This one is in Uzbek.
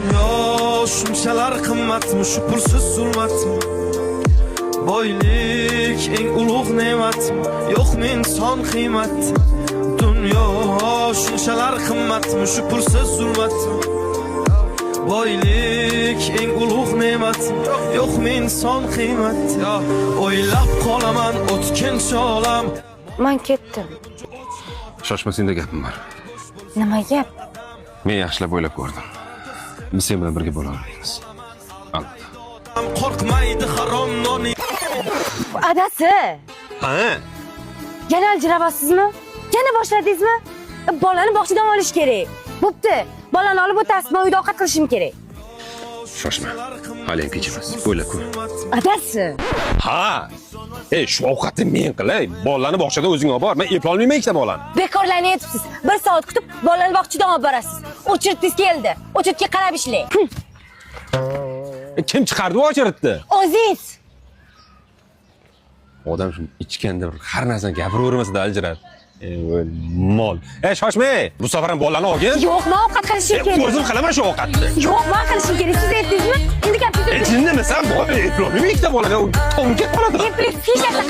Dunyo shunchalar qimmatmi, shu pulsiz zulmatmi? Boylik eng ulug' ne'matmi, yo'qmi inson qiymati? Dunyo shunchalar qimmatmi, shu pulsiz zulmatmi? Boylik eng ulug' ne'matmi, yo'qmi inson qiymati? O'ylab qolaman o'tkinchi olam. Men ketdim. Shoshma, senda gapim bor. Nima gap? Men yaxshilab o'ylab ko'rdim. Biz sen bilan birga bo'la olmaymiz. Albatta. Qo'rqmaydi harom noni. Adasi. Ha? Yana ajrabasizmi? Yana boshladingizmi? Bolani bog'chadan olish kerak. Bo'pti. Bolani olib o'tasiz, men uyda ovqat qilishim kerak. Shoshma. Hali kech emas. O'ylab ko'r. Adasi. Ha. Shu ovqatni men qilay. Bolani bog'chadan o'zing olib bor. Men eplolmayman ikkita bolani. Bekorlarni aytibsiz. 1 soat kutib, bolani bog'chadan olib borasiz. O'chirtdingiz keldi. O'chirtga qarab ishlang. Kim chiqardi u ochiritdi? O'zingiz. Odam shu ichganda har narsani gapiravermasada aljiradi. Mol. Shoshma, bu safar ham bolani olgin. Yo'q, men ovqat qilishim kerak. O'zim qilaman shu ovqatni. Yo'q, men qilishim kerak. Siz aytdingizmi? Endi gapingizni. Jinnimi sen? Eplolmayman ikkita bolaga. Tomga qoladi. Hech narsa.